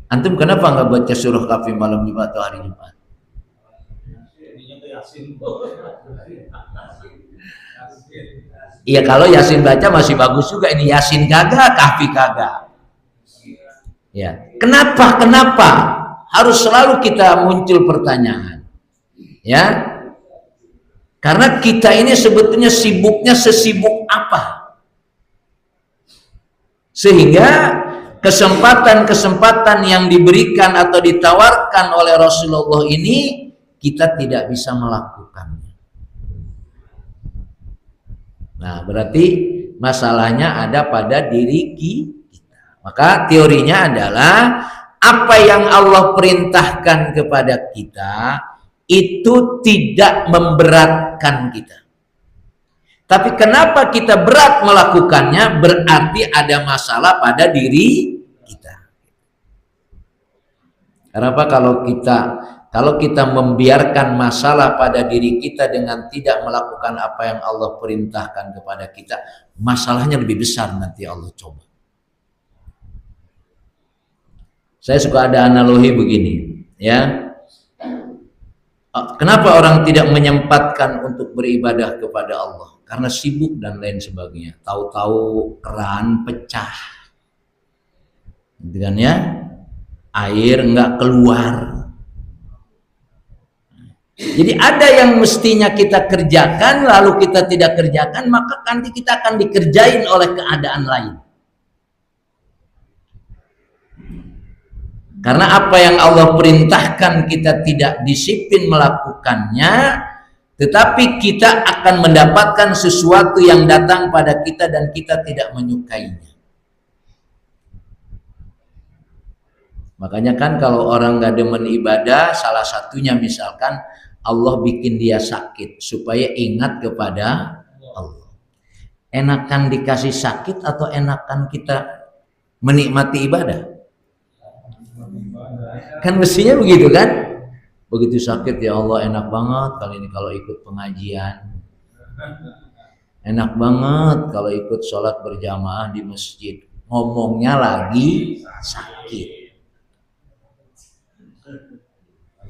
Antum kenapa nggak baca surah Kahfi malam Jumat atau hari Jumat? Iya, kalau Yasin baca masih bagus juga. Ini Yasin kagak, Kahfi kagak. Ya, kenapa harus selalu kita muncul pertanyaan? Ya, karena kita ini sebetulnya sibuknya sesibuk apa? Sehingga kesempatan-kesempatan yang diberikan atau ditawarkan oleh Rasulullah ini kita tidak bisa melakukannya. Nah, berarti masalahnya ada pada diri kita. Maka teorinya adalah apa yang Allah perintahkan kepada kita itu tidak memberatkan kita. Tapi kenapa kita berat melakukannya? Berarti ada masalah pada diri kita. Kenapa kalau kita membiarkan masalah pada diri kita dengan tidak melakukan apa yang Allah perintahkan kepada kita, masalahnya lebih besar nanti Allah coba. Saya suka ada analogi begini, ya. Kenapa orang tidak menyempatkan untuk beribadah kepada Allah? Karena sibuk dan lain sebagainya. Tahu-tahu keran pecah, gitu kan ya? Air nggak keluar. Jadi ada yang mestinya kita kerjakan lalu kita tidak kerjakan, maka nanti kita akan dikerjain oleh keadaan lain. Karena apa yang Allah perintahkan kita tidak disiplin melakukannya, tetapi kita akan mendapatkan sesuatu yang datang pada kita dan kita tidak menyukainya. Makanya kan kalau orang gak demen ibadah, salah satunya misalkan Allah bikin dia sakit supaya ingat kepada Allah. Enakan dikasih sakit atau enakan kita menikmati ibadah? Kan mestinya begitu kan? Begitu sakit, ya Allah enak banget kali ini kalau ikut pengajian. Enak banget kalau ikut sholat berjamaah di masjid. Ngomongnya lagi sakit.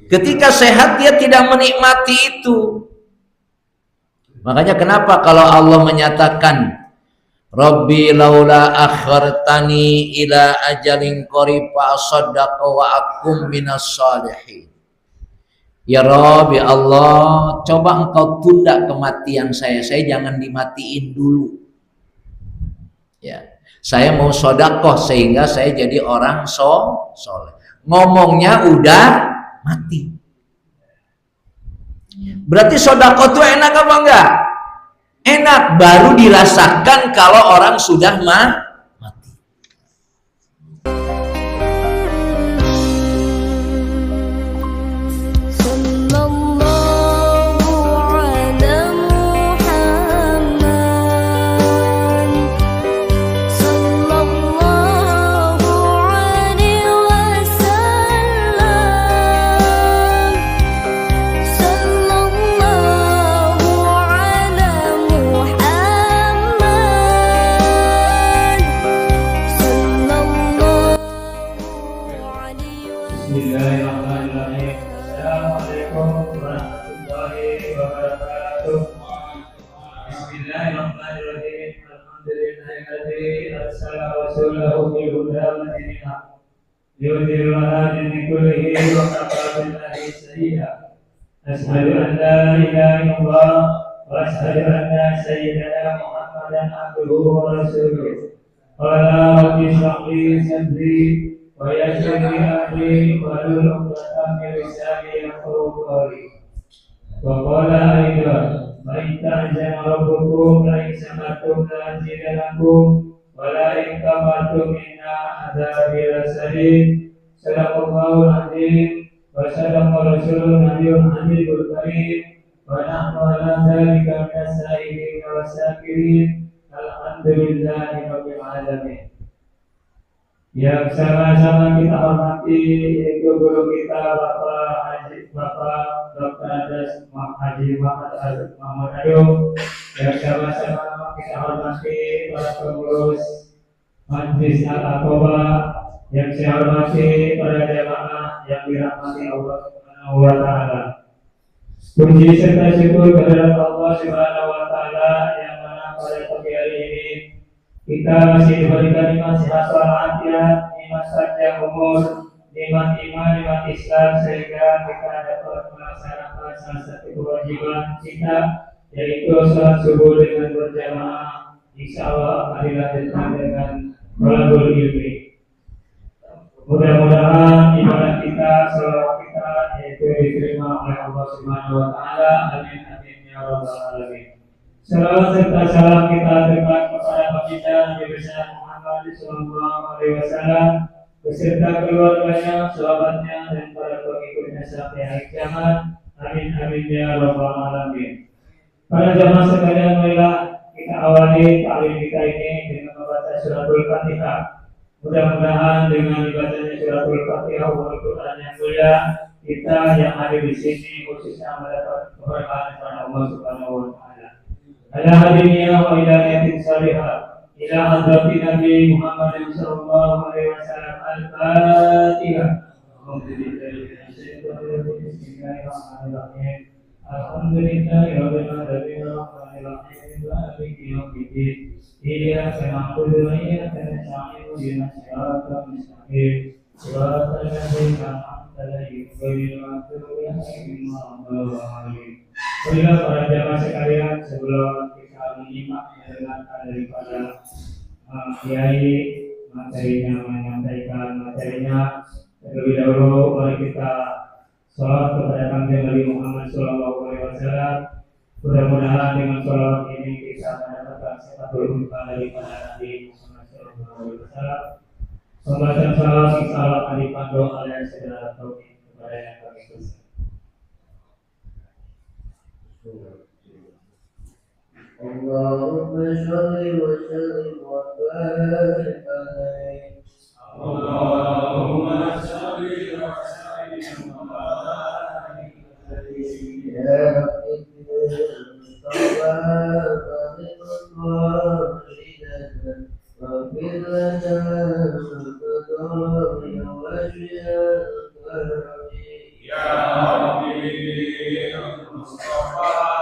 Ketika sehat dia tidak menikmati itu. Makanya kenapa kalau Allah menyatakan Rabbi laula akhartani ila ajalin qarib fa asaddaqa wa akum minas shalihin. Ya Rabb, ya Allah, coba engkau tunda kematian saya jangan dimatiin dulu. Ya, saya mau sedekah sehingga saya jadi orang soleh. Ngomongnya udah mati. Berarti sedekah itu enak apa enggak? Enak, baru dirasakan kalau orang sudah mati. Asyhadu an la ilaha illallah wa asyhadu anna sayyidana Muhammadan abduhu wa rasuluh. Qala rabbi shrah li sadri wa yassir li amri wahlul 'uqdatam min lisani yafqahu qawli. Wa qala aidan wa in ta'zama rabbukum la in shakartum la azidannakum wa la in kafartum inna adzabi lasadid. Sadaqallahul azim. وصدق رسول النبي الحميد الكريم ونحن على ذلك من الشاهدين والشاكرين الحمد لله رب العالمين. Yang sama-sama kita hormati yaitu guru kita Bapak Dr. Andes Haji Muhammad Ayub. Yang sama-sama kita hormati para pengurus Majlis Al-Aqaba Yang saya hormati para jamaah yang dirahmati Allah Subhanahu wa taala. Puji serta syukur kehadirat Allah Subhanahu wa taala yang mana pada pagi hari ini kita masih diberikan nikmat sehat walafiat, nikmat panjang umur, nikmat iman, nikmat Islam sehingga kita dapat melaksanakan salah satu kewajiban kita yaitu sholat subuh dengan berjamaah. Insyaallah akan dilanjutkan dengan thalabul ilmi. Mudah-mudahan ibadah kita, sholawat kita yaitu diterima oleh Allah Subhanahu wa taala. Amin amin ya rabbal alamin. Salawat serta salam kita aturkan kepada baginda Nabi besar Muhammad sallallahu alaihi wasallam beserta keluarganya, sahabatnya dan para pengikutnya sampai akhir zaman. Amin amin ya rabbal alamin. Para jamaah sekalian, marilah kita awali taklim kita ini dengan membaca suratul Fatihah. Mudah-mudahan dengan dibacanya suratul Fatihah wal Quran yang mulia, kita yang ada di sini khususnya mendapat keberkahan dari Allah Subhanahu wa taala. Ala hadiniya wa ila niyatin salihah ila hadratin Nabi Muhammad sallallahu alaihi wasallam. Al-Fatihah. Alhamdulillahirabbil alamin arrahmanir rahim maliki yaumiddin. Iyyaka na'budu wa iyyaka nasta'in ihdinas siratal mustaqim siratal ladzina an'amta 'alaihim ghairil maghdubi 'alaihim waladdallin. Baiklah para jamaah sekalian, sebelum kita menyimak mendengarkan daripada kiai menyampaikan materinya, terlebih dahulu mari kita salat kepada Kanjeng Nabi Muhammad sallallahu alaihi wasallam. Mudah-mudahan dengan salat ini kita mendapatkan sifat berubah daripada Nabi Muhammad sallallahu alaihi wasallam. Pembacaan salat insyaallah akan dipandu oleh saudara Taufik kepada yang kami khusus. Allahumma shalli wa sallim wa barik alaihi. Allahumma shalli wa sallim wa barik alaihi. Ya Mustafa Muhammad Ridana wa bilana Mustafa wa Ya Rabbi Mustafa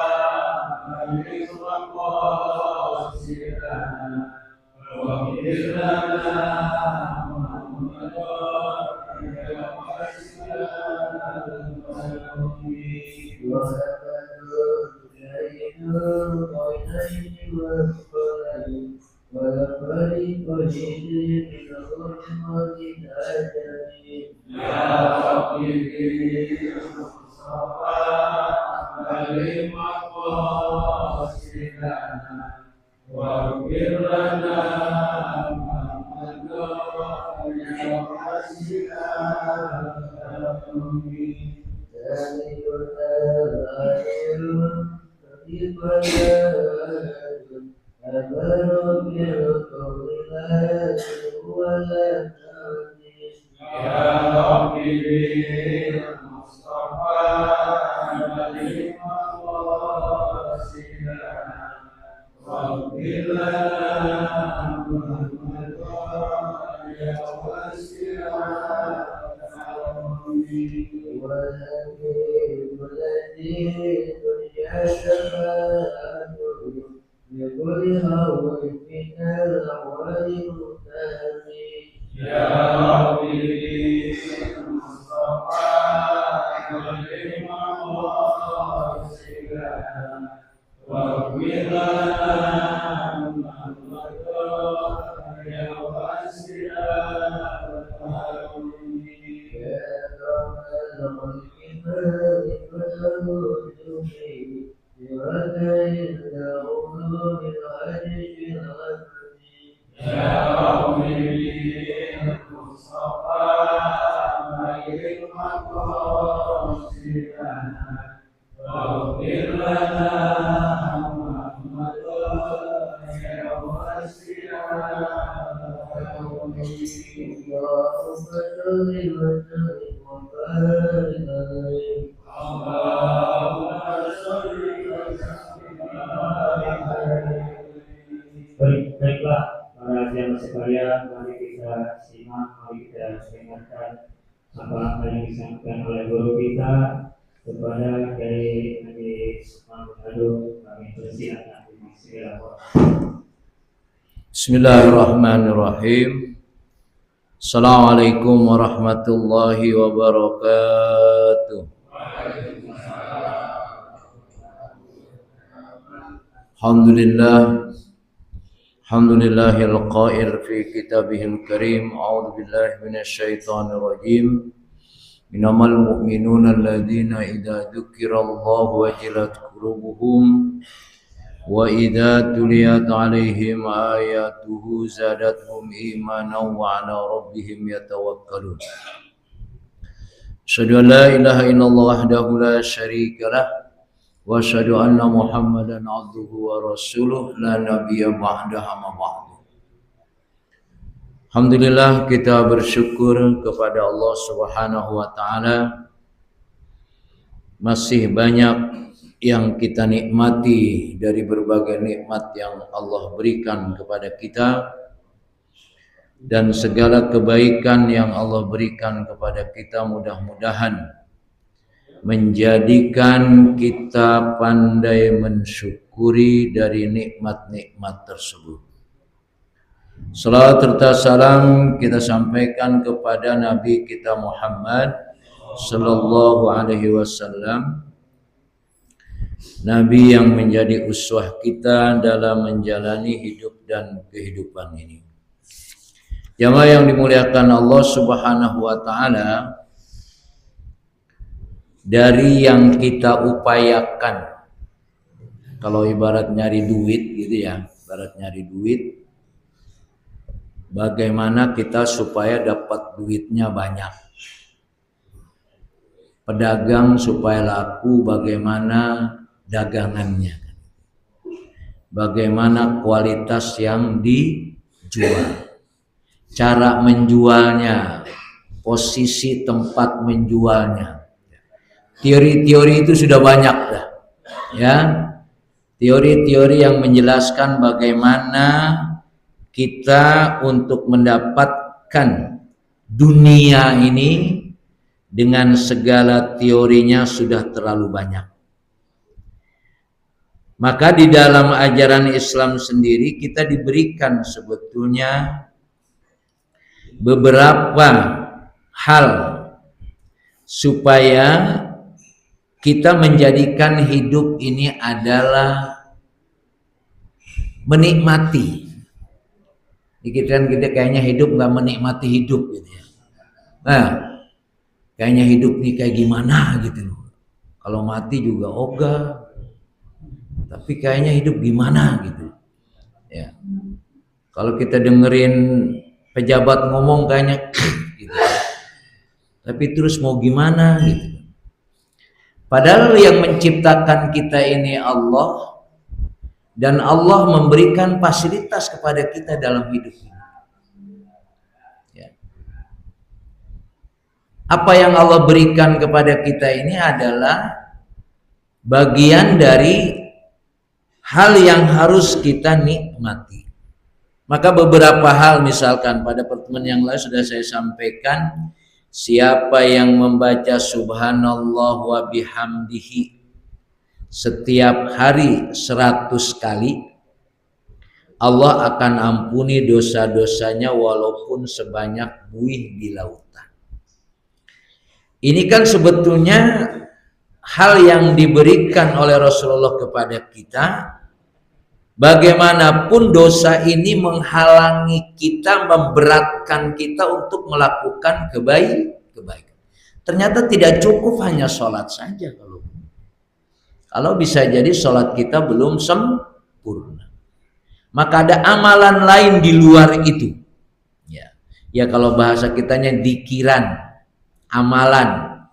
Baiklah para jamaah sekalian, mari kita simak, mari kita mengingatkan apa yang disampaikan oleh guru kita kepada Kiai Haji Muhammad Hadu. Kami persilakan. Bismillahirrahmanirrahim. Assalamualaikum warahmatullahi wabarakatuh. Alhamdulillahil qail fi kitabihil karim. A'udzu billahi minasyaitonir rajim. Innamal mu'minuna alladzina idza dzukirallahu wajilat qulubuhum wa idza tuliyat 'alaihim ayatuhu zadatuhum imanan wa 'ala rabbihim yatawakkalun. Asyhadu an la ilaha illallah wahdahu la syarikalah wa asyhadu anna Muhammadan 'abduhu wa rasuluh la nabiyya ba'dahu amma ba'du. Alhamdulillah, kita bersyukur kepada Allah Subhanahu wa taala. Masih banyak yang kita nikmati dari berbagai nikmat yang Allah berikan kepada kita, dan segala kebaikan yang Allah berikan kepada kita mudah-mudahan menjadikan kita pandai mensyukuri dari nikmat-nikmat tersebut. Salawat serta salam kita sampaikan kepada Nabi kita Muhammad sallallahu alaihi wasallam, Nabi yang menjadi uswah kita dalam menjalani hidup dan kehidupan ini. Jamaah yang dimuliakan Allah Subhanahu wa taala, dari yang kita upayakan, kalau ibarat nyari duit gitu ya, ibarat nyari duit, bagaimana kita supaya dapat duitnya banyak. Pedagang supaya laku, bagaimana dagangannya, bagaimana kualitas yang dijual, cara menjualnya, posisi tempat menjualnya. Teori-teori itu sudah banyak dah, ya. Teori-teori yang menjelaskan bagaimana kita untuk mendapatkan dunia ini dengan segala teorinya sudah terlalu banyak. Maka di dalam ajaran Islam sendiri kita diberikan sebetulnya beberapa hal supaya kita menjadikan hidup ini adalah menikmati. Kita kayaknya hidup nggak menikmati hidup gitu ya. Nah, kayaknya hidup nih kayak gimana gitu loh. Kalau mati juga ogah. Tapi kayaknya hidup gimana gitu. Ya. Kalau kita dengerin pejabat ngomong kayaknya gitu. Tapi terus mau gimana gitu. Padahal yang menciptakan kita ini Allah, dan Allah memberikan fasilitas kepada kita dalam hidup ini. Ya. Apa yang Allah berikan kepada kita ini adalah bagian dari hal yang harus kita nikmati. Maka beberapa hal, misalkan pada pertemuan yang lain sudah saya sampaikan, siapa yang membaca subhanallah wa bihamdihi setiap hari 100 kali, Allah akan ampuni dosa-dosanya walaupun sebanyak buih di lautan. Ini kan sebetulnya hal yang diberikan oleh Rasulullah kepada kita. Bagaimanapun dosa ini menghalangi kita, memberatkan kita untuk melakukan kebaikan. Ternyata tidak cukup hanya sholat saja. Kalau bisa jadi sholat kita belum sempurna, maka ada amalan lain di luar itu. Ya kalau bahasa kitanya dikiran, amalan.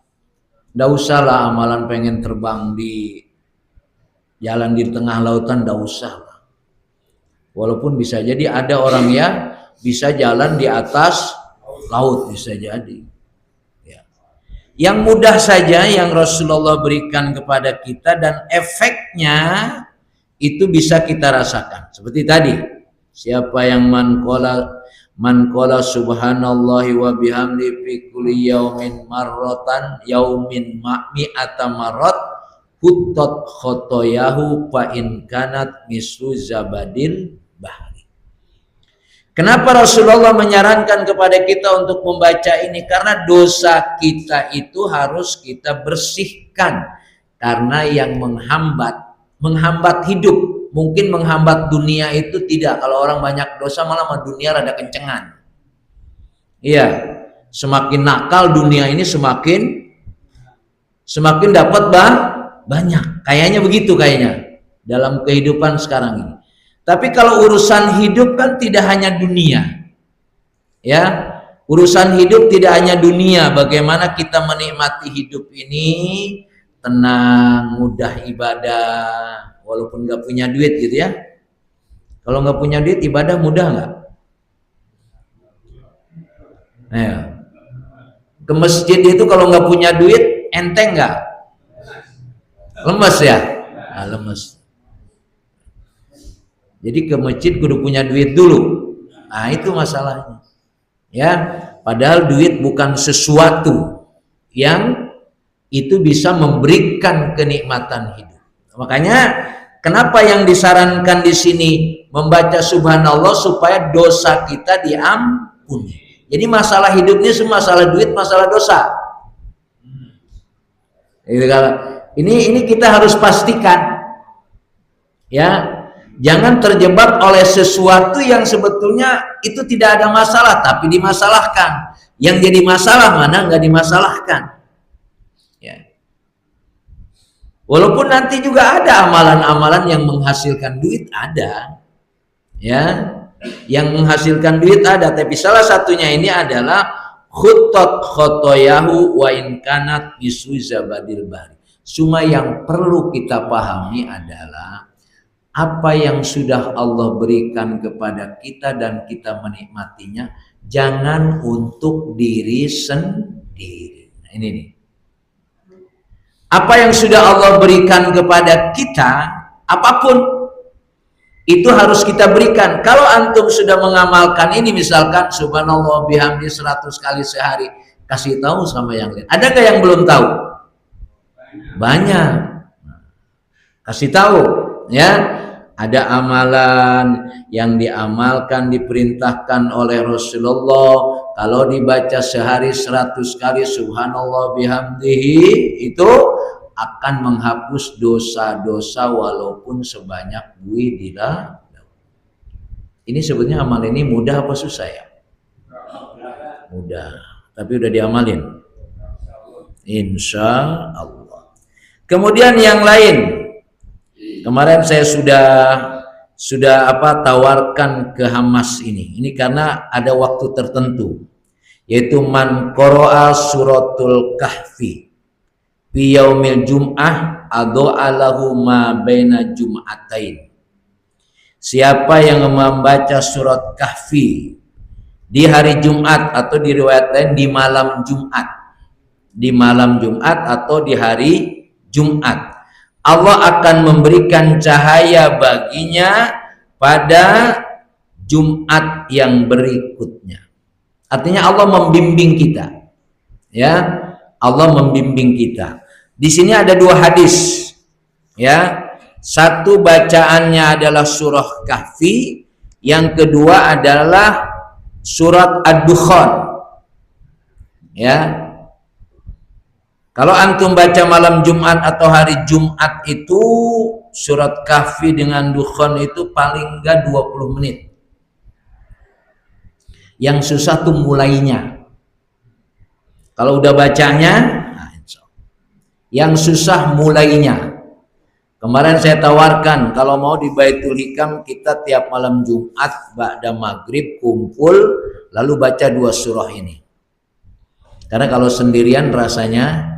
Nggak usahlah amalan pengen terbang di jalan di tengah lautan, nggak usah. Walaupun bisa jadi ada orang ya bisa jalan di atas laut, bisa jadi. Ya. Yang mudah saja yang Rasulullah berikan kepada kita dan efeknya itu bisa kita rasakan. Seperti tadi, siapa yang man Man qala subhanallahi wa bihamdi fi kulli yaumin marratan yaumin mi'ata marrat huttat khotoyahu fa in kanat mislu zabadil bahri. Kenapa Rasulullah menyarankan kepada kita untuk membaca ini? Karena dosa kita itu harus kita bersihkan, karena yang menghambat hidup. Mungkin menghambat dunia itu tidak. Kalau orang banyak dosa malah dunia rada kencengan. Iya, semakin nakal dunia ini semakin dapat banyak. Kayaknya begitu dalam kehidupan sekarang ini. Tapi kalau urusan hidup kan tidak hanya dunia. Ya, urusan hidup tidak hanya dunia. Bagaimana kita menikmati hidup ini tenang, mudah ibadah. Walaupun nggak punya duit gitu ya. Kalau nggak punya duit ibadah mudah nggak? Ke masjid itu kalau nggak punya duit enteng nggak? Lemes ya? Nah, lemes. Jadi ke masjid kudu punya duit dulu. Nah itu masalahnya. Ya, padahal duit bukan sesuatu yang itu bisa memberikan kenikmatan hidup. Makanya kenapa yang disarankan di sini membaca subhanallah supaya dosa kita diampuni. Jadi masalah hidupnya semua masalah duit, masalah dosa. Ini kita harus pastikan, ya, jangan terjebak oleh sesuatu yang sebetulnya itu tidak ada masalah tapi dimasalahkan. Yang jadi masalah mana nggak dimasalahkan. Walaupun nanti juga ada amalan-amalan yang menghasilkan duit ada, ya, yang menghasilkan duit ada. Tapi salah satunya ini adalah khuttat khotoyahu wa in kanat mislu zabadil bahri. Cuma yang perlu kita pahami adalah apa yang sudah Allah berikan kepada kita dan kita menikmatinya, jangan untuk diri sendiri. Nah, ini nih. Apa yang sudah Allah berikan kepada kita, apapun itu harus kita berikan. Kalau antum sudah mengamalkan ini, misalkan subhanallah bihamdi 100 kali sehari, kasih tahu sama yang lain. Ada nggak yang belum tahu? Banyak. Kasih tahu, ya. Ada amalan yang diamalkan, diperintahkan oleh Rasulullah. Kalau dibaca sehari 100 kali subhanallah bihamdihi, itu akan menghapus dosa-dosa walaupun sebanyak buih di laut. Ini sebetulnya amal ini mudah apa susah ya? Mudah, tapi udah diamalin. Insya Allah. Kemudian yang lain. Kemarin saya sudah tawarkan ke Hamas ini. Ini karena ada waktu tertentu, yaitu man qara'a suratul kahfi fi yaumil jum'ah adha'a lahu ma baina jum'atain. Siapa yang membaca surat kahfi di hari Jumat atau di riwayat lain di malam Jumat. Di malam Jumat atau di hari Jumat, Allah akan memberikan cahaya baginya pada Jumat yang berikutnya. Artinya Allah membimbing kita. Ya, Allah membimbing kita. Di sini ada dua hadis. Ya. Satu bacaannya adalah surah Kahfi, yang kedua adalah surat Ad-Dukhan. Ya. Kalau antum baca malam Jumat atau hari Jumat itu surat Kahfi dengan Dukhan itu paling enggak 20 menit. Yang susah tuh mulainya. Kalau udah bacanya, nah, yang susah mulainya. Kemarin saya tawarkan kalau mau di Baitul Hikam kita tiap malam Jumat ba'da maghrib kumpul lalu baca dua surah ini. Karena kalau sendirian rasanya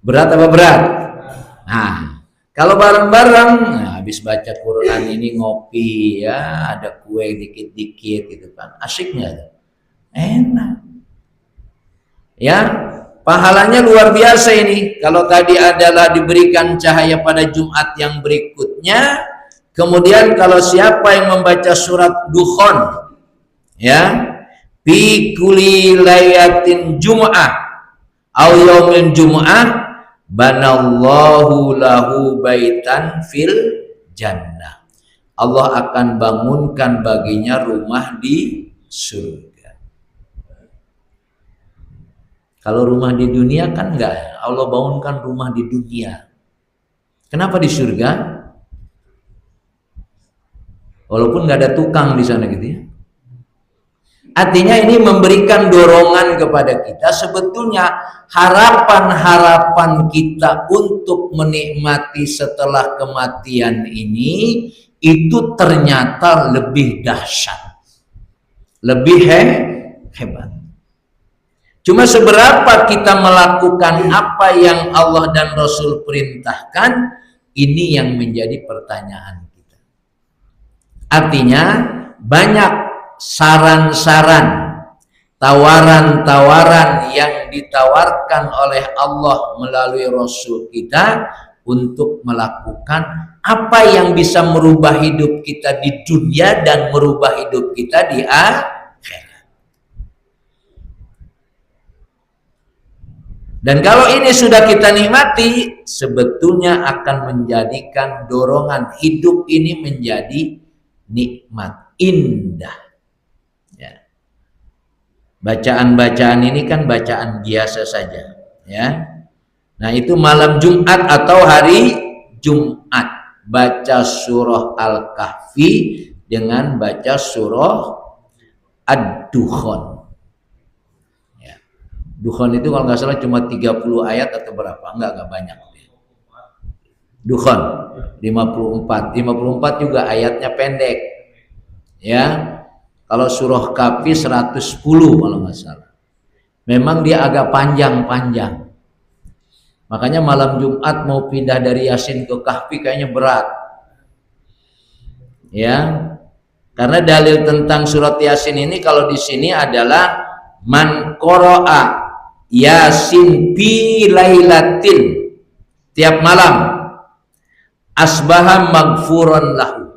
berat apa berat? Nah, kalau bareng-bareng, nah, habis baca Quran ini ngopi ya, ada kue dikit-dikit gitu kan, asiknya, enak. Ya, pahalanya luar biasa ini. Kalau tadi adalah diberikan cahaya pada Jumat yang berikutnya, kemudian kalau siapa yang membaca surat Dukhan, Ya, fi kulli lailatin jumu'ah au yaumil jumu'ah banallahu lahu baitan fil jannah. Allah akan bangunkan baginya rumah di surga. Kalau rumah di dunia kan enggak, Allah bangunkan rumah di dunia. Kenapa di surga? Walaupun nggak ada tukang di sana gitu ya. Artinya ini memberikan dorongan kepada kita, sebetulnya harapan-harapan kita untuk menikmati setelah kematian ini itu ternyata lebih dahsyat, lebih hebat. Cuma seberapa kita melakukan apa yang Allah dan Rasul perintahkan, ini yang menjadi pertanyaan kita. Artinya banyak saran-saran, tawaran-tawaran yang ditawarkan oleh Allah melalui Rasul kita untuk melakukan apa yang bisa merubah hidup kita di dunia dan merubah hidup kita di akhirat. Dan kalau ini sudah kita nikmati, sebetulnya akan menjadikan dorongan hidup ini menjadi nikmat, indah. Bacaan-bacaan ini kan bacaan biasa saja, ya. Nah, itu malam Jumat atau hari Jumat baca surah Al-Kahfi dengan baca surah Ad-Dukhan. Ya. Dukhan itu kalau nggak salah cuma 30 ayat atau berapa? Enggak banyak. Dukhan 54 juga ayatnya pendek. Ya. Kalau surah Kahfi 110 kalau nggak salah. Memang dia agak panjang-panjang. Makanya malam Jumat mau pindah dari Yasin ke Kahfi kayaknya berat. Ya. Karena dalil tentang surat Yasin ini kalau di sini adalah man qara'a Yasin fi lailatin, tiap malam asbaha maghfuran lahu.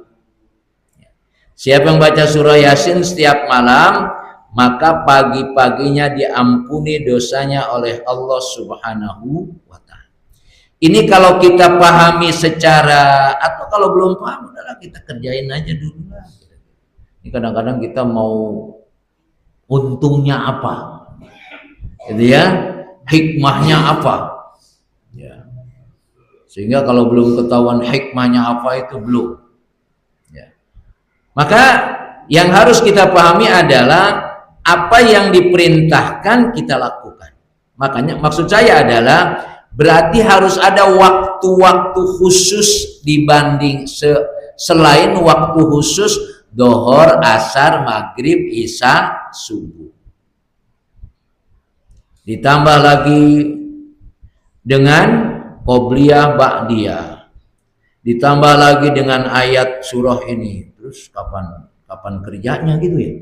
Siapa yang baca surah Yasin setiap malam, maka pagi-paginya diampuni dosanya oleh Allah Subhanahu wa ta'ala. Ini kalau kita pahami secara, atau kalau belum paham, udahlah kita kerjain aja dulu lah. Ini kadang-kadang kita mau untungnya apa, gitu ya, hikmahnya apa, ya. Sehingga kalau belum ketahuan hikmahnya apa itu belum. Maka yang harus kita pahami adalah apa yang diperintahkan kita lakukan. Makanya maksud saya adalah berarti harus ada waktu-waktu khusus dibanding selain waktu khusus Dohor, Asar, Maghrib, Isya, Subuh. Ditambah lagi dengan Qobliyah, Ba'diyah. Ditambah lagi dengan ayat surah ini. Terus kapan kerjanya gitu ya?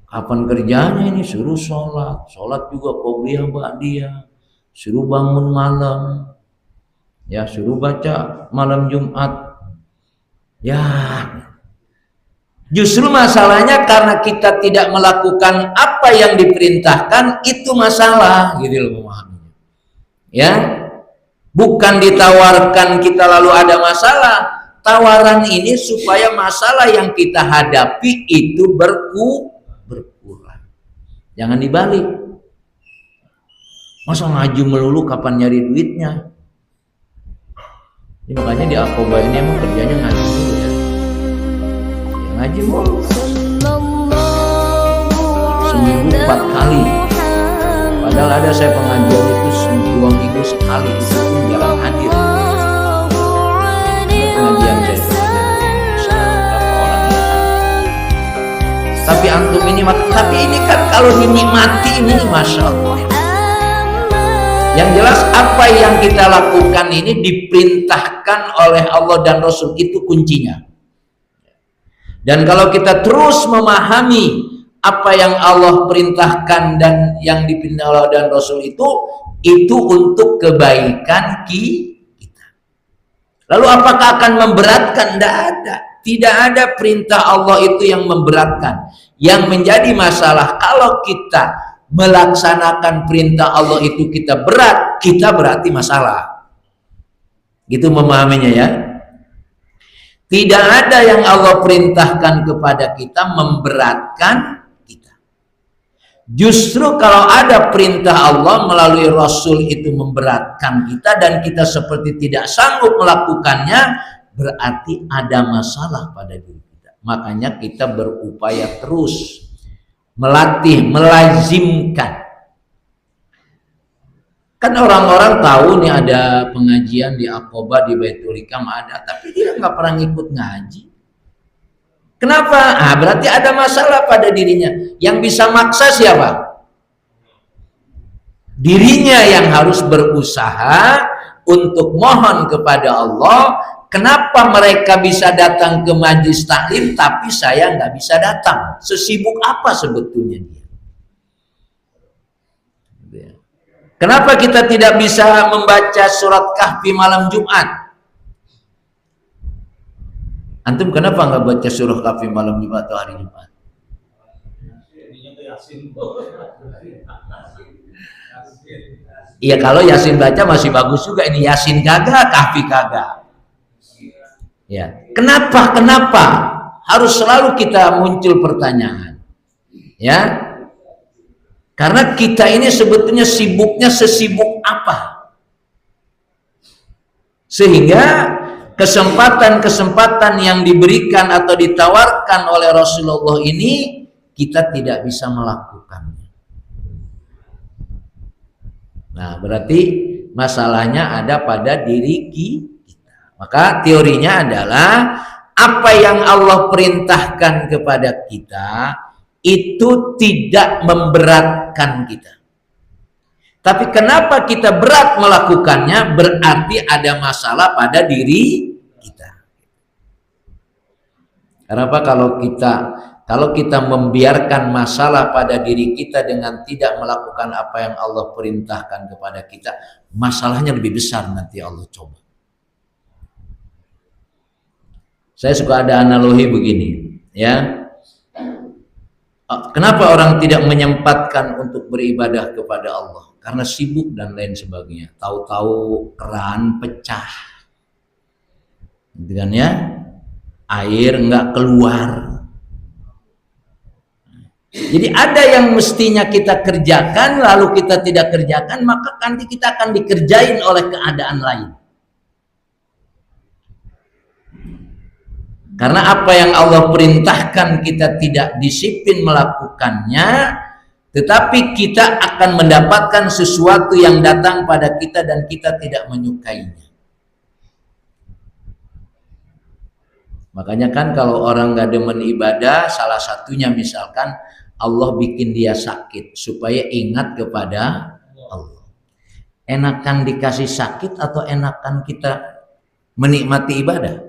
Kapan kerjanya ini? Suruh sholat juga Qobliyah, Ba'diyah, suruh bangun malam, ya suruh baca malam Jumat. Ya, justru masalahnya karena kita tidak melakukan apa yang diperintahkan, itu masalah gitu loh, memahami. Ya. Bukan ditawarkan kita lalu ada masalah. Tawaran ini supaya masalah yang kita hadapi itu berkurang. Jangan dibalik. Masa ngaji melulu kapan nyari duitnya? Ini makanya di Aqobah ini emang kerjanya ngaji dulu ya. Ya ngaji mulu. Seminggu 4 kali. Padahal ada saya pengajian itu 2 minggu sekali, itu pun jarang hadir. Pengajian saya berapa orang ya. Tapi antum ini, tapi ini kan kalau dinikmati ini Masya Allah. Yang jelas apa yang kita lakukan ini diperintahkan oleh Allah dan Rasul, itu kuncinya. Dan kalau kita terus memahami apa yang Allah perintahkan dan yang diperintahkan Allah dan Rasul itu untuk kebaikan kita. Lalu apakah akan memberatkan? Tidak ada. tidak ada perintah Allah itu yang memberatkan. Yang menjadi masalah kalau kita melaksanakan perintah Allah itu kita berat, kita berarti masalah. Gitu memahaminya ya. Tidak ada yang Allah perintahkan kepada kita memberatkan kita. Justru kalau ada perintah Allah melalui Rasul itu memberatkan kita dan kita seperti tidak sanggup melakukannya, berarti ada masalah pada diri kita. Makanya kita berupaya terus melatih, melazimkan. Kan orang-orang tahu nih ada pengajian di Aqobah, di Baitul Hikam ada, tapi dia nggak pernah ngikut ngaji. Kenapa? Berarti ada masalah pada dirinya. Yang bisa maksa siapa? Dirinya yang harus berusaha untuk mohon kepada Allah. Kenapa mereka bisa datang ke majlis taklim, tapi saya nggak bisa datang? Sesibuk apa sebetulnya dia? Kenapa kita tidak bisa membaca surat Kahfi malam Jumat? Antum kenapa nggak baca surah Kahfi malam Jumat atau hari Jumat? Iya, kalau Yasin baca masih bagus juga. Ini Yasin kagak, Kahfi kagak. Ya, kenapa harus selalu kita muncul pertanyaan? Ya. Karena kita ini sebetulnya sibuknya sesibuk apa? Sehingga kesempatan-kesempatan yang diberikan atau ditawarkan oleh Rasulullah ini kita tidak bisa melakukannya. Nah, berarti masalahnya ada pada diri kita. Maka teorinya adalah apa yang Allah perintahkan kepada kita itu tidak memberatkan kita. Tapi kenapa kita berat melakukannya? Berarti ada masalah pada diri kita. Kenapa kalau kita membiarkan masalah pada diri kita dengan tidak melakukan apa yang Allah perintahkan kepada kita, masalahnya lebih besar nanti Allah coba. Saya suka ada analogi begini, ya. Kenapa orang tidak menyempatkan untuk beribadah kepada Allah? Karena sibuk dan lain sebagainya. Tahu-tahu keran pecah, gitu kan ya? Air nggak keluar. Jadi ada yang mestinya kita kerjakan, lalu kita tidak kerjakan, maka nanti kita akan dikerjain oleh keadaan lain. Karena apa yang Allah perintahkan kita tidak disiplin melakukannya, tetapi kita akan mendapatkan sesuatu yang datang pada kita dan kita tidak menyukainya. Makanya kan kalau orang gak demen ibadah, salah satunya misalkan Allah bikin dia sakit supaya ingat kepada Allah. Enakan dikasih sakit atau enakan kita menikmati ibadah?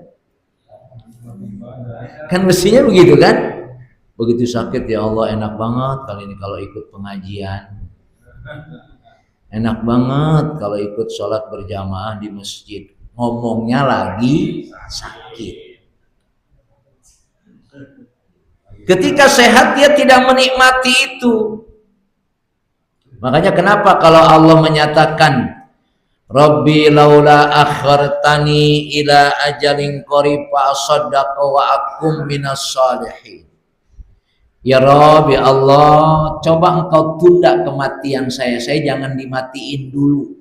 Kan mestinya begitu kan? Begitu sakit, ya Allah enak banget kali ini kalau ikut pengajian. Enak banget kalau ikut sholat berjamaah di masjid. Ngomongnya lagi sakit. Ketika sehat dia tidak menikmati itu. Makanya kenapa kalau Allah menyatakan Rabbi laula akhartani ila ajalin qarib fa asaddaqa wa akum minas salihin. Ya Rabbi Allah, coba engkau tunda kematian saya jangan dimatiin dulu.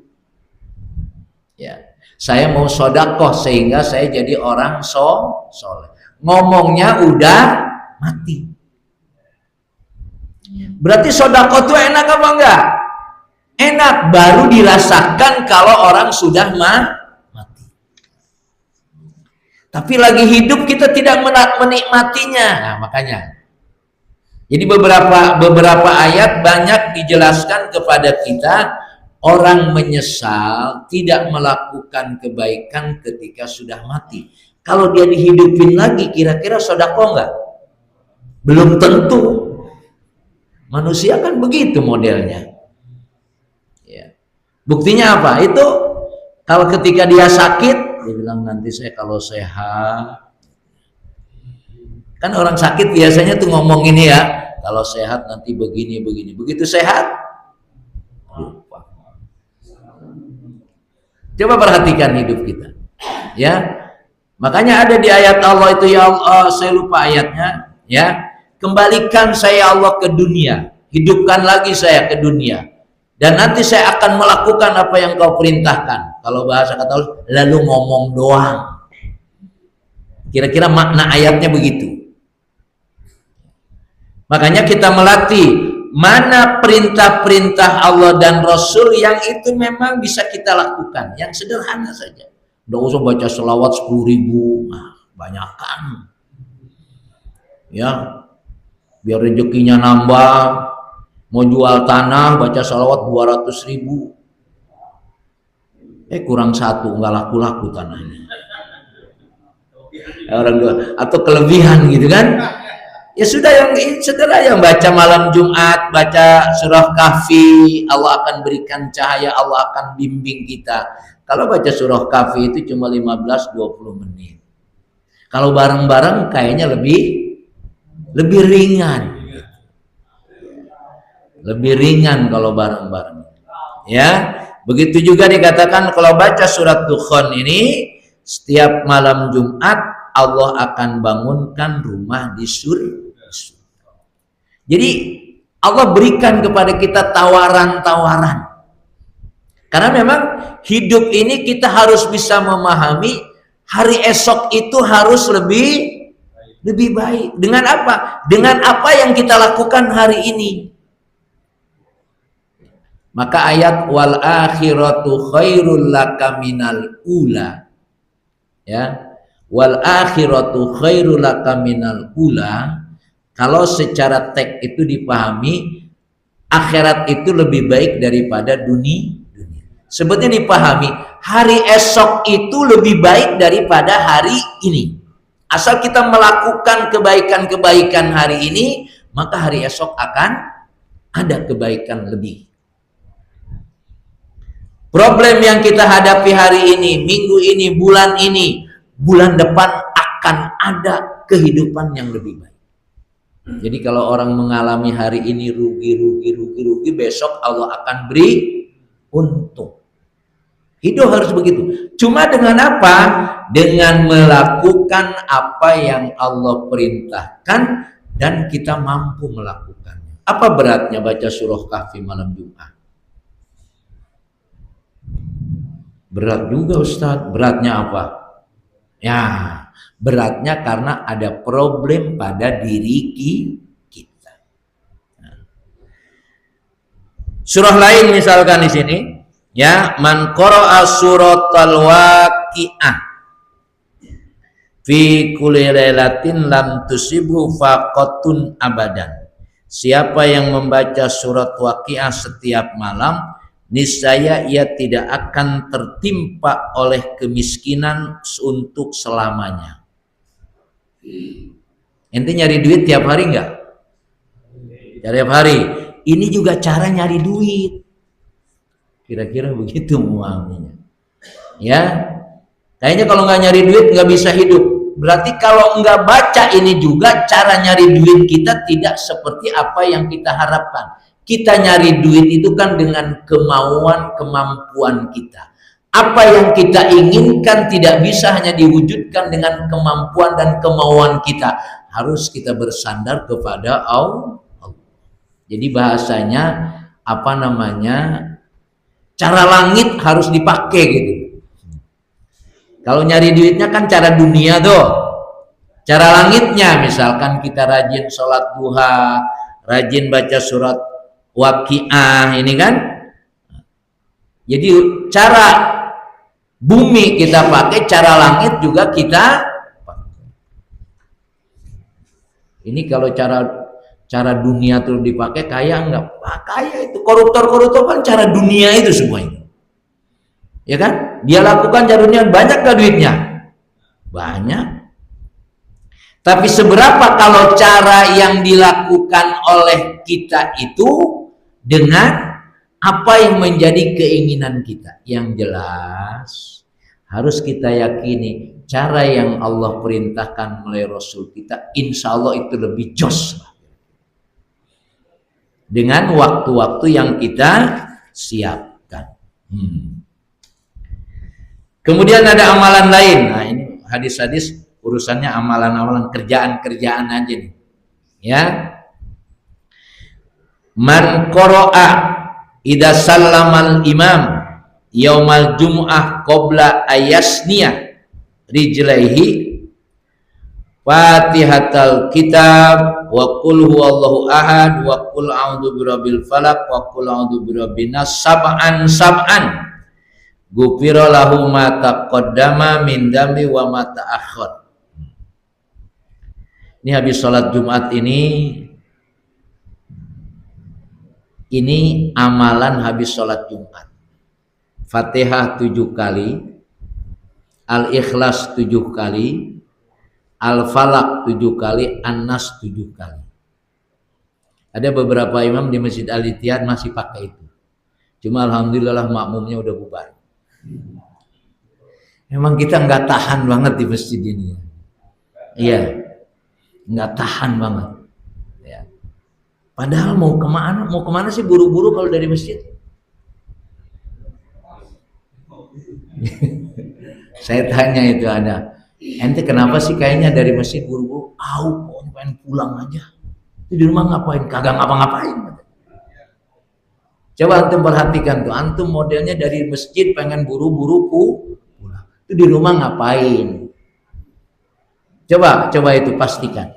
Ya, saya mau sedekah sehingga saya jadi orang soleh. Ngomongnya udah mati. Berarti sedekah itu enak apa enggak? Enak, baru dirasakan kalau orang sudah mati. Tapi lagi hidup kita tidak menikmatinya. Nah, makanya. Jadi beberapa ayat banyak dijelaskan kepada kita orang menyesal tidak melakukan kebaikan ketika sudah mati. Kalau dia dihidupin lagi, kira-kira sedekah enggak? Belum tentu. Manusia kan begitu modelnya. Buktinya apa? Itu kalau ketika dia sakit, dia bilang nanti saya kalau sehat Kan orang sakit biasanya tuh ngomong ini ya, kalau sehat nanti begini. Begitu sehat, lupa. Coba perhatikan hidup kita. Ya. Makanya ada di ayat Allah itu, ya Allah, saya lupa ayatnya, ya. Kembalikan saya Allah ke dunia, hidupkan lagi saya ke dunia, dan nanti saya akan melakukan apa yang kau perintahkan. Kalau bahasa kata Allah, lalu ngomong doang. Kira-kira makna ayatnya begitu. Makanya kita melatih mana perintah-perintah Allah dan Rasul yang itu memang bisa kita lakukan, yang sederhana saja. Nggak usah baca selawat 10.000, nah, banyakan. Ya, biar rezekinya nambah. Mau jual tanah baca salawat 200.000, kurang satu, nggak laku-laku tanahnya. Orang dua atau kelebihan gitu kan. Ya sudah, yang sederhana, yang baca malam Jumat, baca surah Kahfi, Allah akan berikan cahaya, Allah akan bimbing kita. Kalau baca surah Kahfi itu cuma 15-20 menit. Kalau bareng-bareng kayaknya lebih ringan. Lebih ringan kalau bareng-bareng. Ya, begitu juga dikatakan kalau baca surat Dukhan ini setiap malam Jumat Allah akan bangunkan rumah di surga. Jadi Allah berikan kepada kita tawaran-tawaran. Karena memang hidup ini kita harus bisa memahami hari esok itu harus lebih baik. Dengan apa? Dengan apa yang kita lakukan hari ini. Maka ayat wal akhiratu khairul laka minal ula, ya, wal akhiratu khairul laka minal ula, kalau secara teks itu dipahami akhirat itu lebih baik daripada dunia. Sebetulnya dipahami hari esok itu lebih baik daripada hari ini. Asal kita melakukan kebaikan-kebaikan hari ini, maka hari esok akan ada kebaikan lebih. Problem yang kita hadapi hari ini, minggu ini, bulan depan akan ada kehidupan yang lebih baik. Jadi kalau orang mengalami hari ini rugi, besok Allah akan beri untung. Hidup harus begitu. Cuma dengan apa? Dengan melakukan apa yang Allah perintahkan dan kita mampu melakukannya. Apa beratnya baca surah Kahfi malam Jumat? Berat juga Ustadz. Beratnya apa? Ya, beratnya karena ada problem pada diri kita. Surah lain misalkan di sini, ya, man qara'a suratal waqi'ah fi kulli lailatin lam tusibhu faqatun abadan. Siapa yang membaca surat Waqi'ah setiap malam, niscaya ia tidak akan tertimpa oleh kemiskinan untuk selamanya. Ente nyari duit tiap hari enggak? Tiap hari. Ini juga cara nyari duit. Kira-kira begitu muamanya. Ya, kayaknya kalau nggak nyari duit nggak bisa hidup. Berarti kalau nggak baca ini juga cara nyari duit kita tidak seperti apa yang kita harapkan. Kita nyari duit itu kan dengan kemampuan kita. Apa yang kita inginkan tidak bisa hanya diwujudkan dengan kemampuan dan kemauan kita. Harus kita bersandar kepada Allah. Jadi bahasanya apa namanya? Cara langit harus dipakai gitu. Kalau nyari duitnya kan cara dunia tuh. Cara langitnya misalkan kita rajin sholat duha, rajin baca surat Waqi'ah ini kan. Jadi cara bumi kita pakai, cara langit juga kita pakai. Ini kalau cara dunia tuh dipakai kaya enggak? Kaya itu koruptor kan cara dunia itu semua itu. Ya kan? Dia lakukan cara dunia, banyak gak duitnya? Banyak. Tapi seberapa kalau cara yang dilakukan oleh kita itu dengan apa yang menjadi keinginan kita? Yang jelas harus kita yakini cara yang Allah perintahkan melalui Rasul kita, insya Allah itu lebih jos dengan waktu-waktu yang kita siapkan. Kemudian ada amalan lain. Nah, ini hadis-hadis urusannya amalan-amalan, kerjaan-kerjaan aja nih. Ya. Man qara'a idza sallamal imam yaumal jum'ah qabla ayasniyah rijlaihi Fatihatal kitab wa qul huwallahu ahad wa qul a'udzu birabbil falaq wa qul a'udzu birabbin nas sab'an ghufira lahu ma taqaddama min dambi wa ma ta'akhkhar. Ini habis sholat Jumat ini amalan habis sholat Jumat. Fatihah 7 kali, Al-Ikhlas 7 kali, Al-Falaq 7 kali, An-Nas 7 kali. Ada beberapa imam di Masjid Al-Ittihad masih pakai itu. Cuma alhamdulillah makmumnya udah bubar. Memang kita nggak tahan banget di masjid ini. Iya, nggak tahan banget. Ya. Padahal mau kemana sih buru-buru kalau dari masjid? Saya tanya itu ada, ente kenapa sih kayaknya dari masjid buru-buru? Pengen pulang aja. Di rumah ngapain? Kagak ngapa-ngapain. Coba antum perhatikan tuh, antum modelnya dari masjid pengen buru-buru pulang. Itu di rumah ngapain? Coba itu pastikan.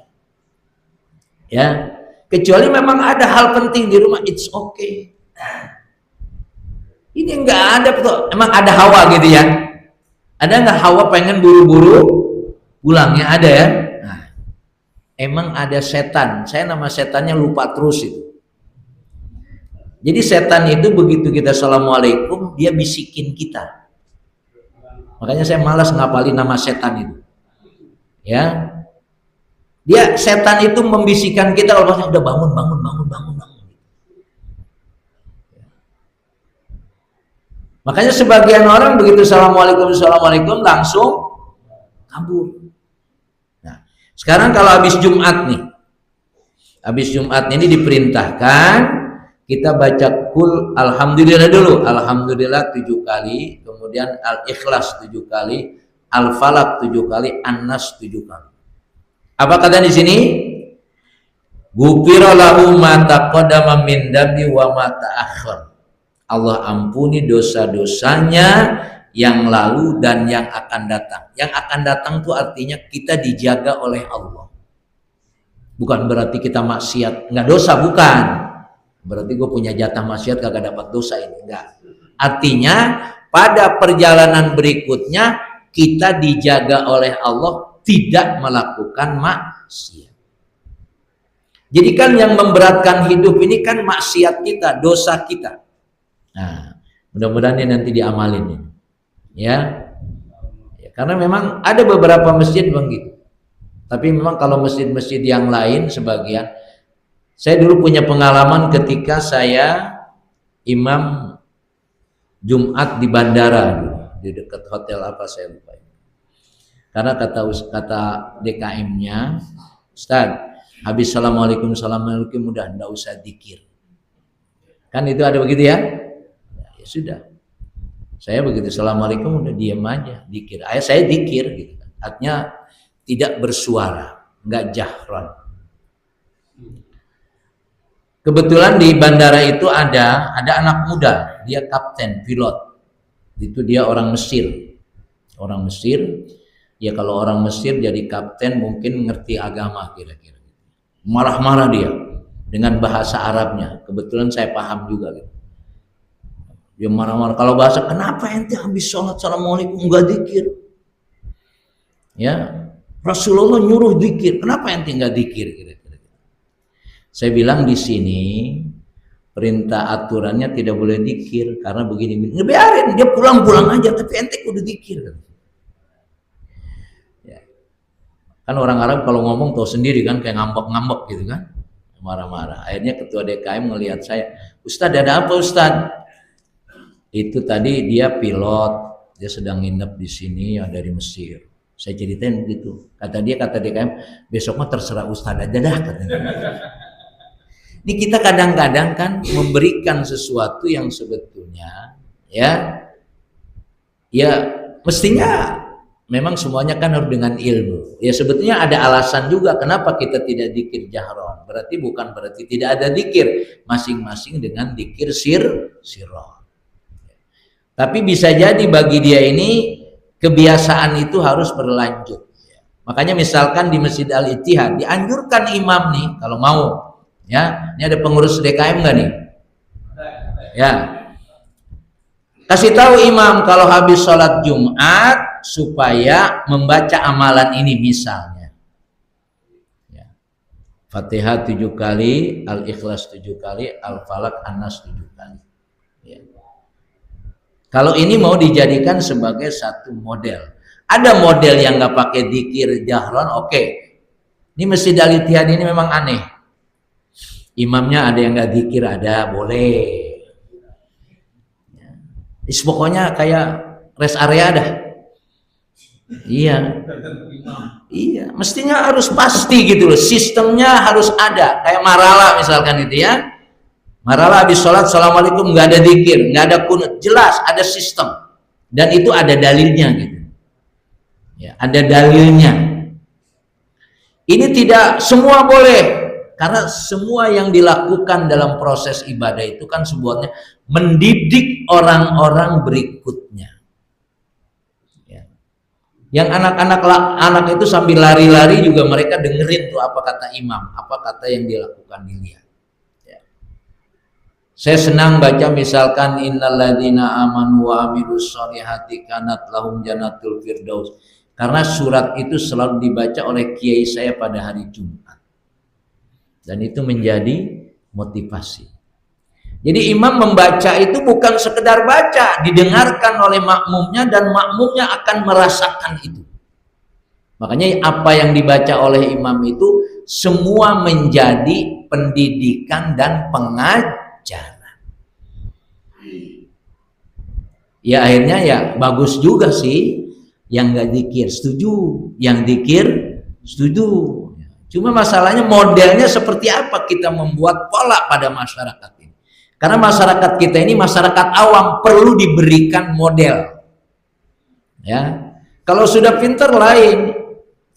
Ya, kecuali memang ada hal penting di rumah, it's okay. Ini enggak ada tuh, emang ada hawa gitu ya? Ada nggak hawa pengen buru-buru pulangnya? Ada ya? Nah, emang ada setan. Saya nama setannya lupa terus itu. Jadi setan itu begitu kita assalamualaikum, dia bisikin kita. Makanya saya malas ngapalin nama setan itu. Ya, dia setan itu membisikkan kita kalau udah bangun. Makanya sebagian orang begitu assalamualaikum langsung kabur. Nah, sekarang kalau habis Jumat ini diperintahkan kita baca kul alhamdulillah dulu, alhamdulillah 7 kali, kemudian al-ikhlas 7 kali, al-falaq 7 kali, an-nas 7 kali. Apa kata di sini? Ghufira lahu ma taqaddama min dambi wa ma ta'akhkhar. Allah ampuni dosa-dosanya yang lalu dan yang akan datang. Yang akan datang itu artinya kita dijaga oleh Allah. Bukan berarti kita maksiat, enggak dosa, bukan. Berarti gue punya jatah maksiat kagak dapat dosa ini, enggak. Artinya pada perjalanan berikutnya kita dijaga oleh Allah tidak melakukan maksiat. Jadi kan yang memberatkan hidup ini kan maksiat kita, dosa kita. Nah, mudah-mudahan ini nanti diamalin ini. Ya. Karena memang ada beberapa masjid begitu. Tapi memang kalau masjid-masjid yang lain sebagian, saya dulu punya pengalaman ketika saya imam Jumat di bandara di dekat hotel apa saya lupa. Karena kata DKM-nya, Ustaz, habis assalamualaikum udah enggak usah zikir. Kan itu ada begitu ya? Ya sudah. Saya begitu assalamualaikum udah diam aja, zikir. Saya zikir gitu. Artinya tidak bersuara, enggak jahran. Kebetulan di bandara itu ada anak muda, dia kapten pilot. Itu dia orang Mesir. Orang Mesir, ya kalau orang Mesir jadi kapten mungkin ngerti agama kira-kira. Marah-marah dia dengan bahasa Arabnya. Kebetulan saya paham juga gitu. Dia marah-marah. Kalau bahasa, kenapa ente habis sholat assalamualaikum enggak zikir? Ya, Rasulullah nyuruh zikir. Kenapa ente enggak zikir? Saya bilang di sini perintah aturannya tidak boleh zikir karena begini. Biarin dia pulang aja, tapi ente kudu zikir. Ya. Kan orang Arab kalau ngomong tahu sendiri kan, kayak ngambek gitu kan, marah-marah. Akhirnya ketua DKM ngelihat saya, Ustadz ada apa Ustadz? Itu tadi dia pilot dia sedang nginep di sini ya dari Mesir. Saya ceritain begitu. Kata DKM, besok mah terserah Ustadz aja dah katanya. Ini kita kadang-kadang kan memberikan sesuatu yang sebetulnya ya mestinya memang semuanya kan harus dengan ilmu. Ya sebetulnya ada alasan juga kenapa kita tidak dzikir jahron. Bukan berarti tidak ada dzikir, masing-masing dengan dzikir sirron. Tapi bisa jadi bagi dia ini kebiasaan itu harus berlanjut. Makanya misalkan di Masjid Al-Ittihad dianjurkan imam nih kalau mau, ya, ini ada pengurus DKM nggak nih? Ya, kasih tahu imam kalau habis sholat Jumat supaya membaca amalan ini misalnya. Ya. Fatihah 7 kali, Al-Ikhlas 7 kali, Al-Falaq, An-Nas 7 kali. Ya. Kalau ini mau dijadikan sebagai satu model. Ada model yang nggak pakai dzikir jahron, oke. Ini Masjid Al-Ittihad ini memang aneh. Imamnya ada yang nggak dzikir, ada, boleh. Ya. Pokoknya kayak rest area dah. Iya. Iya, mestinya harus pasti gitu loh. Sistemnya harus ada. Kayak Marala misalkan itu ya. Marala habis sholat, assalamualaikum, nggak ada dzikir, nggak ada kunut, jelas ada sistem dan itu ada dalilnya gitu. Ya, ada dalilnya. Ini tidak semua boleh karena semua yang dilakukan dalam proses ibadah itu kan sebuahnya mendidik orang-orang berikutnya. Ya. Yang anak itu sambil lari-lari juga mereka dengerin tuh apa kata imam, apa kata yang dilakukan dilihat. Saya senang baca misalkan innalladzina amanu wa amilus sholihati kanat lahum jannatul firdaus. Karena surat itu selalu dibaca oleh kiai saya pada hari Jumat. Dan itu menjadi motivasi. Jadi imam membaca itu bukan sekedar baca, didengarkan oleh makmumnya dan makmumnya akan merasakan itu. Makanya apa yang dibaca oleh imam itu semua menjadi pendidikan dan pengajaran. Ya akhirnya ya bagus juga sih yang nggak dzikir setuju, yang dzikir setuju. Cuma masalahnya modelnya seperti apa kita membuat pola pada masyarakat ini. Karena masyarakat kita ini masyarakat awam perlu diberikan model. Ya, kalau sudah pinter lain,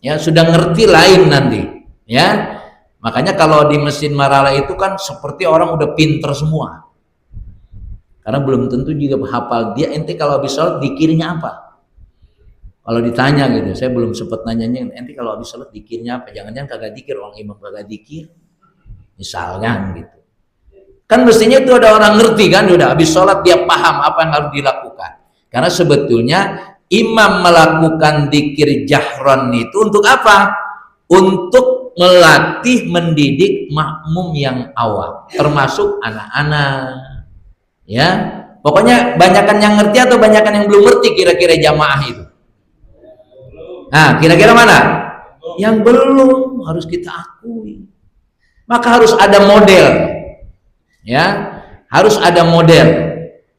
ya sudah ngerti lain nanti. Ya, makanya kalau di Masjid Marala itu kan seperti orang udah pinter semua. Karena belum tentu juga hafal. Dia ente kalau habis sholat dzikirnya apa? Kalau ditanya gitu, saya belum sempat nanyanya, ente kalau habis sholat dzikirnya apa? Jangan-jangan kagak dzikir, orang imam kagak dzikir. Misalnya gitu. Kan mestinya itu ada orang ngerti kan, udah habis sholat dia paham apa yang harus dilakukan. Karena sebetulnya imam melakukan dzikir jahron itu untuk apa? Untuk melatih, mendidik makmum yang awam, termasuk anak-anak. Ya, pokoknya banyakan yang ngerti atau banyakan yang belum ngerti kira-kira jamaah itu. Nah, kira-kira mana? Yang belum harus kita akui. Maka harus ada model. Ya, harus ada model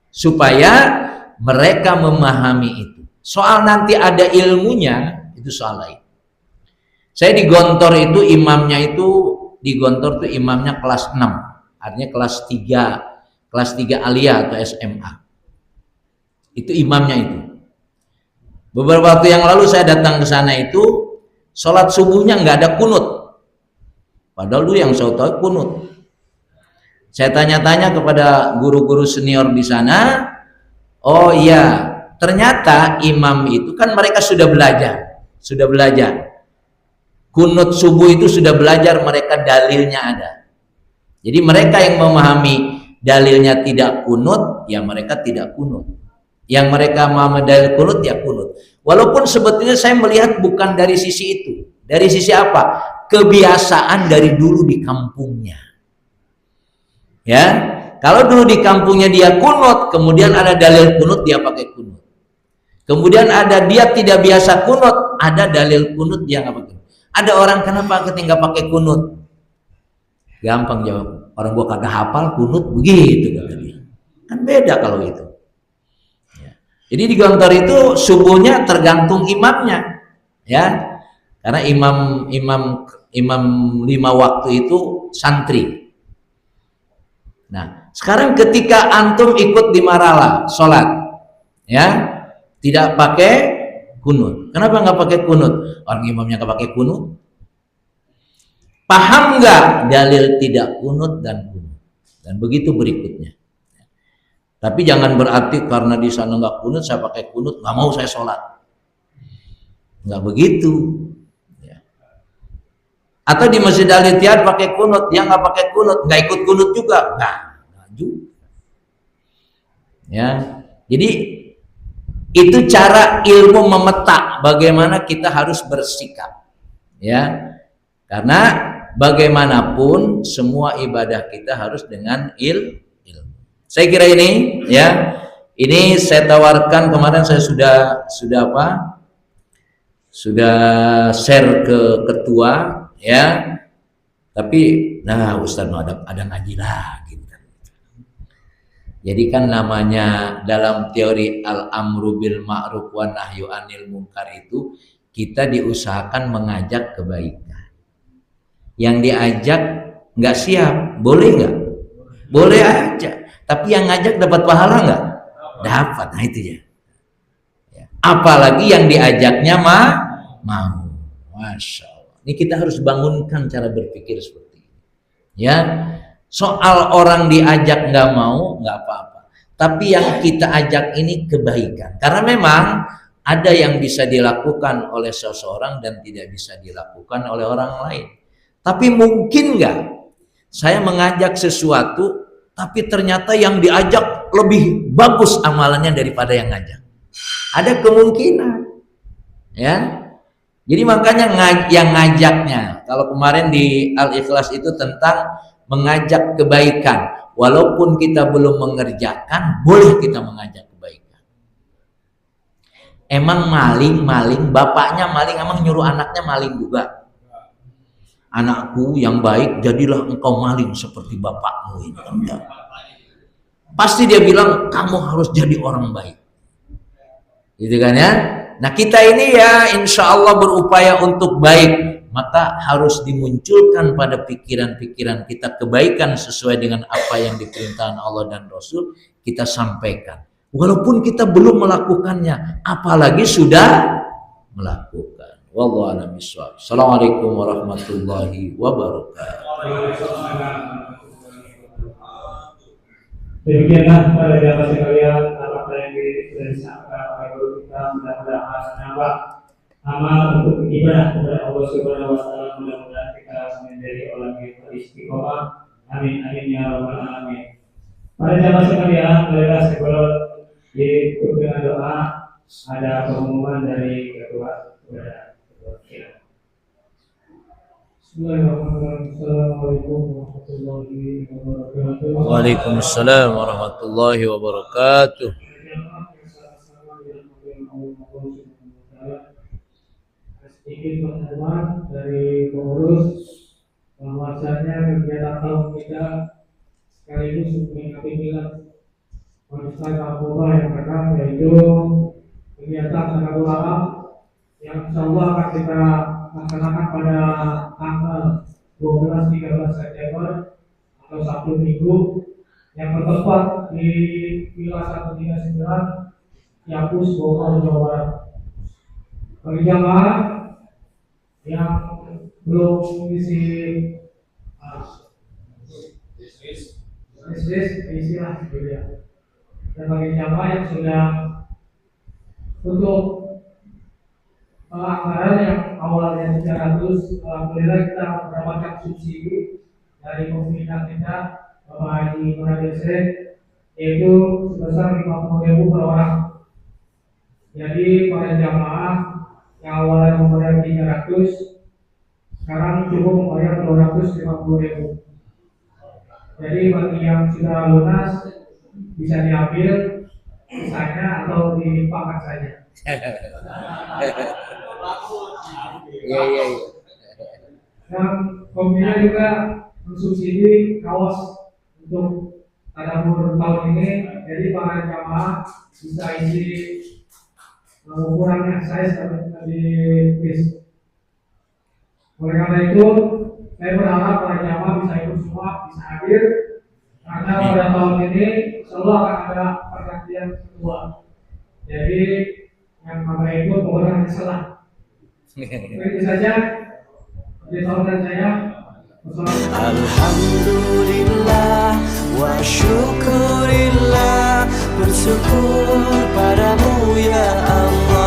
supaya mereka memahami itu. Soal nanti ada ilmunya itu soal lain. Saya di Gontor itu imamnya kelas 6, artinya kelas 3 aliyah atau SMA. Itu imamnya itu. Beberapa waktu yang lalu saya datang ke sana itu, sholat subuhnya nggak ada kunut. Padahal dulu yang saya tahu kunut. Saya tanya-tanya kepada guru-guru senior di sana, oh iya, ternyata imam itu kan mereka sudah belajar. Kunut subuh itu sudah belajar, mereka dalilnya ada. Jadi mereka yang memahami dalilnya tidak kunut, ya mereka tidak kunut. Yang mereka memahami dalil kunut, ya kunut. Walaupun sebetulnya saya melihat bukan dari sisi itu. Dari sisi apa? Kebiasaan dari dulu di kampungnya. Ya, kalau dulu di kampungnya dia kunut, kemudian ada dalil kunut, dia pakai kunut. Kemudian ada dia tidak biasa kunut, ada dalil kunut, dia nggak pakai. Ada orang kenapa ketika pakai kunut? Gampang jawab, orang gua kagak hafal kunut begitu kata dia. Kan beda kalau itu. Ya. Jadi di Gontor itu subuhnya tergantung imamnya, ya. Karena imam 5 waktu itu santri. Nah, sekarang ketika antum ikut di Marala sholat, ya, tidak pakai kunut. Kenapa nggak pakai kunut? Orang imamnya nggak pakai kunut. Paham nggak dalil tidak kunut dan kunut? Dan begitu berikutnya. Tapi jangan berarti karena di sana nggak kunut, saya pakai kunut, nggak mau saya sholat. Nggak begitu. Atau di Masjid Al-Ittihad pakai kunut, dia nggak pakai kunut, nggak ikut kunut juga, nggak juga. Ya, jadi itu cara ilmu memetak bagaimana kita harus bersikap, ya. Karena bagaimanapun semua ibadah kita harus dengan ilmu. Saya kira ini, ya, ini saya tawarkan kemarin saya sudah share ke ketua. Ya, tapi nah Ustaz ada ngaji lagi. Jadi kan namanya dalam teori al-amru bil ma'ruf wa nahyu anil munkar itu kita diusahakan mengajak kebaikan. Yang diajak nggak siap, boleh nggak? Boleh aja. Tapi yang ngajak dapat pahala nggak? Dapat. Nah itu ya. Apalagi yang diajaknya mau. Masya Allah. Ini kita harus bangunkan cara berpikir seperti ini. Ya, soal orang diajak nggak mau nggak apa-apa. Tapi yang kita ajak ini kebaikan. Karena memang ada yang bisa dilakukan oleh seseorang dan tidak bisa dilakukan oleh orang lain. Tapi mungkin nggak saya mengajak sesuatu, tapi ternyata yang diajak lebih bagus amalannya daripada yang ngajak. Ada kemungkinan, ya. Jadi makanya yang ngajaknya, kalau kemarin di Al-Ikhlas itu tentang mengajak kebaikan, walaupun kita belum mengerjakan, boleh kita mengajak kebaikan. Emang maling, bapaknya maling, emang nyuruh anaknya maling juga. Anakku yang baik, jadilah engkau maling seperti bapakmu ini. Enggak. Pasti dia bilang, kamu harus jadi orang baik. Gitu kan ya? Nah kita ini ya insya Allah berupaya untuk baik, maka harus dimunculkan pada pikiran-pikiran kita kebaikan sesuai dengan apa yang diperintahkan Allah dan Rasul, kita sampaikan. Walaupun kita belum melakukannya, apalagi sudah melakukan. Wallahu a'lam bishawab. Assalamualaikum warahmatullahi wabarakatuh. Demikianlah pada jamaah sekalian apa yang sudah disampaikan oleh guru kita, mudah-mudahan menambah amal untuk ibadah kepada Allah Subhanahu wa taala, mudah-mudahan kita menjadi orang yang beristiqomah. Amin amin ya rabbal alamin. Pada jamaah sekalian, marilah sebelum ditutup dengan doa ada pengumuman dari ketua kepada kita. Assalamualaikum warahmatullahi wabarakatuh. Waalaikumsalam warahmatullahi wabarakatuh. Sedikit pengumuman dari pengurus bahwasanya kegiatan tahun kita sekaligus mengikuti milad manusia narkoba yang pertama, yaitu kegiatan sangat ulama yang insyaallah akan kita laksanakan pada tanggal 12-13 September atau Sabtu Minggu yang bertempat di Villa 139 Yapus Bogor, Jawa Barat. Bagi jamaah yang belum mengisi isilah gitu ya. Dan bagi jamaah yang sudah untuk anggaran yang awalnya 300, alhamdulillah kita mendapatkan subsidi dari pemerintah kita, Bapak Haji Munajat Syekh, yaitu sebesar 50.000 per orang. Jadi para jamaah yang awalnya membayar 300, sekarang cukup membayar 250.000. Jadi bagi yang sudah lunas bisa diambil sisanya atau dilimpahkan saja. Iya. Dan pemerintah juga mensubsidi kaos untuk Tadabbur tahun ini, jadi para jamaah bisa isi ukuran exercise di quiz. Oleh karena itu, saya berharap para jamaah bisa ikut semua, bisa hadir, karena pada tahun ini selalu akan ada pergantian ketua. Jadi yang mana ikut boleh salah. Itu saja. Jadi tahun saya. Alhamdulillah wa syukurillah, bersyukur padamu ya Allah.